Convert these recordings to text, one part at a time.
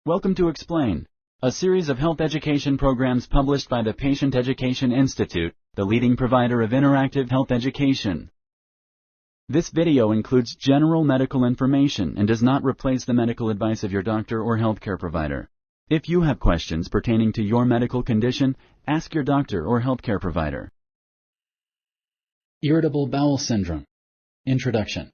Welcome to Explain, a series of health education programs published by the Patient Education Institute, the leading provider of interactive health education. This video includes general medical information and does not replace the medical advice of your doctor or healthcare provider. If you have questions pertaining to your medical condition, ask your doctor or healthcare provider. Irritable Bowel Syndrome. Introduction.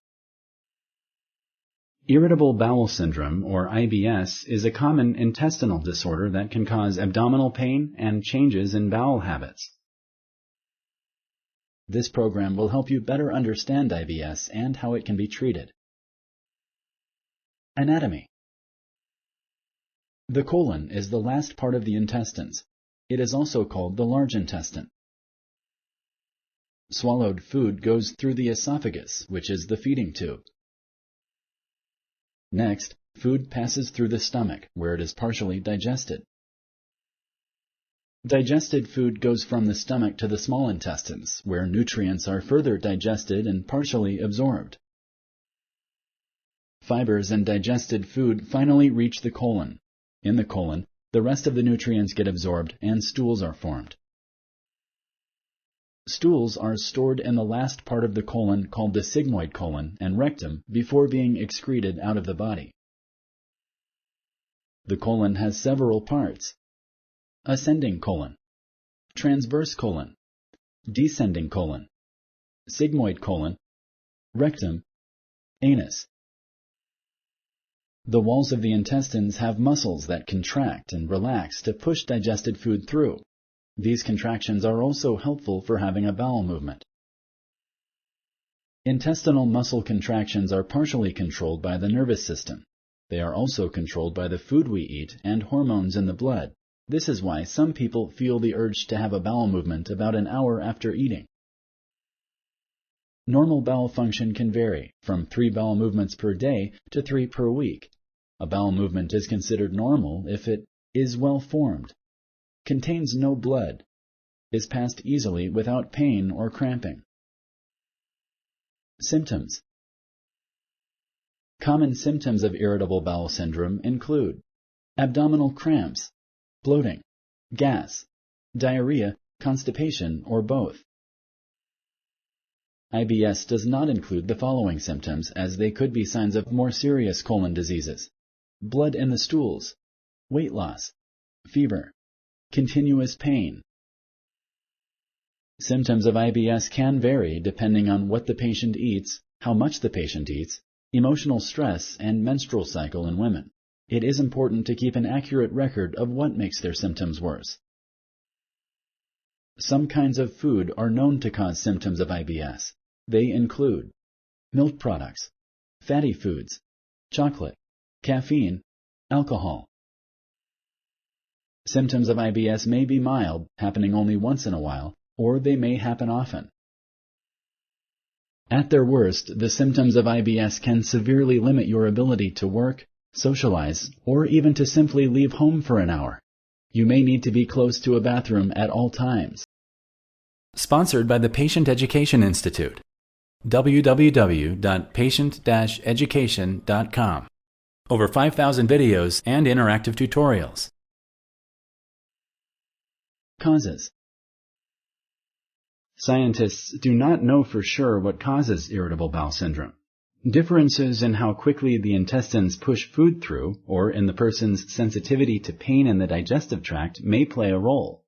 Irritable bowel syndrome, or IBS, is a common intestinal disorder that can cause abdominal pain and changes in bowel habits. This program will help you better understand IBS and how it can be treated. Anatomy. The colon is the last part of the intestines. It is also called the large intestine. Swallowed food goes through the esophagus, which is the feeding tube. Next, food passes through the stomach, where it is partially digested. Digested food goes from the stomach to the small intestines, where nutrients are further digested and partially absorbed. Fibers and digested food finally reach the colon. In the colon, the rest of the nutrients get absorbed and stools are formed. Stools are stored in the last part of the colon called the sigmoid colon and rectum before being excreted out of the body. The colon has several parts: ascending colon, transverse colon, descending colon, sigmoid colon, rectum, anus. The walls of the intestines have muscles that contract and relax to push digested food through. These contractions are also helpful for having a bowel movement. Intestinal muscle contractions are partially controlled by the nervous system. They are also controlled by the food we eat and hormones in the blood. This is why some people feel the urge to have a bowel movement about an hour after eating. Normal bowel function can vary from 3 bowel movements per day to 3 per week. A bowel movement is considered normal if it is well formed, contains no blood, is passed easily without pain or cramping. Symptoms. Common symptoms of irritable bowel syndrome include abdominal cramps, bloating, gas, diarrhea, constipation, or both. IBS does not include the following symptoms, as they could be signs of more serious colon diseases: blood in the stools, weight loss, fever, continuous pain. Symptoms of IBS can vary depending on what the patient eats, how much the patient eats, emotional stress, and menstrual cycle in women. It is important to keep an accurate record of what makes their symptoms worse. Some kinds of food are known to cause symptoms of IBS. They include milk products, fatty foods, chocolate, caffeine, alcohol. Symptoms of IBS may be mild, happening only once in a while, or they may happen often. At their worst, the symptoms of IBS can severely limit your ability to work, socialize, or even to simply leave home for an hour. You may need to be close to a bathroom at all times. Sponsored by the Patient Education Institute. www.patient-education.com. Over 5,000 videos and interactive tutorials. Causes. Scientists do not know for sure what causes irritable bowel syndrome. Differences in how quickly the intestines push food through, or in the person's sensitivity to pain in the digestive tract, may play a role.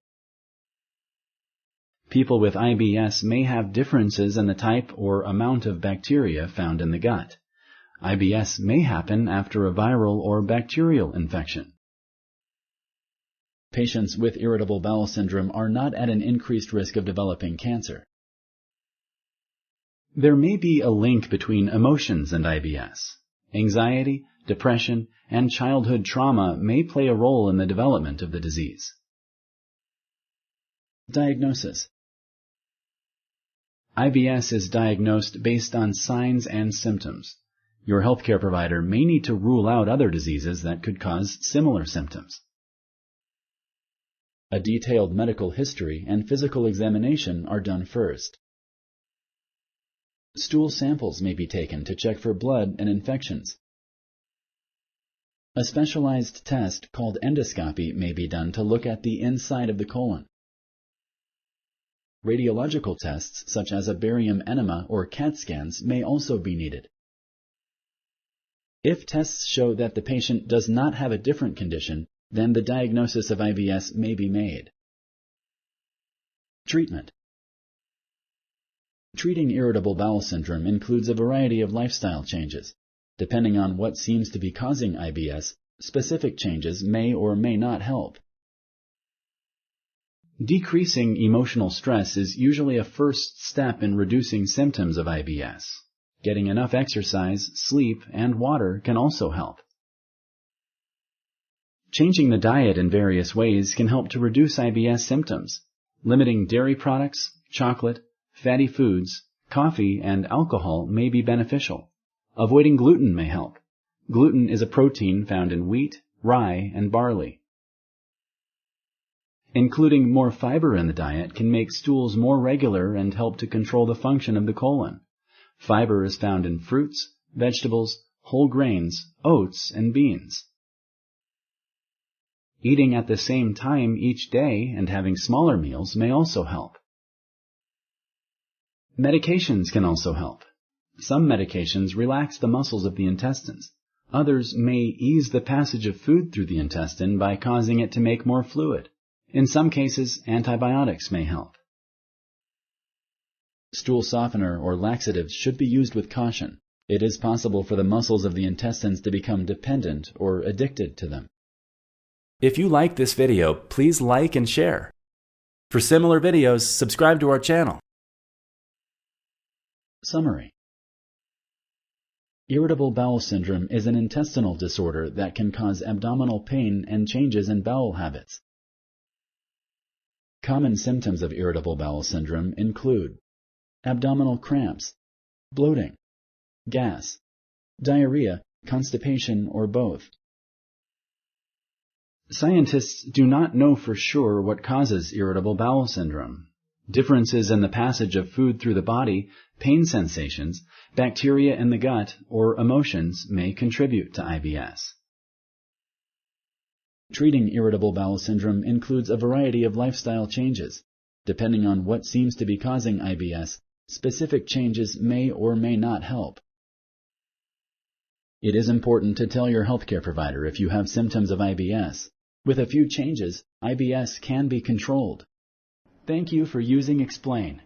People with IBS may have differences in the type or amount of bacteria found in the gut. IBS may happen after a viral or bacterial infection. Patients with irritable bowel syndrome are not at an increased risk of developing cancer. There may be a link between emotions and IBS. Anxiety, depression, and childhood trauma may play a role in the development of the disease. Diagnosis. IBS is diagnosed based on signs and symptoms. Your healthcare provider may need to rule out other diseases that could cause similar symptoms. A detailed medical history and physical examination are done first. Stool samples may be taken to check for blood and infections. A specialized test called endoscopy may be done to look at the inside of the colon. Radiological tests such as a barium enema or CAT scans may also be needed. If tests show that the patient does not have a different condition, then the diagnosis of IBS may be made. Treatment. Treating irritable bowel syndrome includes a variety of lifestyle changes. Depending on what seems to be causing IBS, specific changes may or may not help. Decreasing emotional stress is usually a first step in reducing symptoms of IBS. Getting enough exercise, sleep, and water can also help. Changing the diet in various ways can help to reduce IBS symptoms. Limiting dairy products, chocolate, fatty foods, coffee, and alcohol may be beneficial. Avoiding gluten may help. Gluten is a protein found in wheat, rye, and barley. Including more fiber in the diet can make stools more regular and help to control the function of the colon. Fiber is found in fruits, vegetables, whole grains, oats, and beans. Eating at the same time each day and having smaller meals may also help. Medications can also help. Some medications relax the muscles of the intestines. Others may ease the passage of food through the intestine by causing it to make more fluid. In some cases, antibiotics may help. Stool softener or laxatives should be used with caution. It is possible for the muscles of the intestines to become dependent or addicted to them. If you like this video, please like and share. For similar videos, subscribe to our channel. Summary. Irritable bowel syndrome is an intestinal disorder that can cause abdominal pain and changes in bowel habits. Common symptoms of irritable bowel syndrome include abdominal cramps, bloating, gas, diarrhea, constipation, or both. Scientists do not know for sure what causes irritable bowel syndrome. Differences in the passage of food through the body, pain sensations, bacteria in the gut, or emotions may contribute to IBS. Treating irritable bowel syndrome includes a variety of lifestyle changes. Depending on what seems to be causing IBS, specific changes may or may not help. It is important to tell your healthcare provider if you have symptoms of IBS. With a few changes, IBS can be controlled. Thank you for using Explain.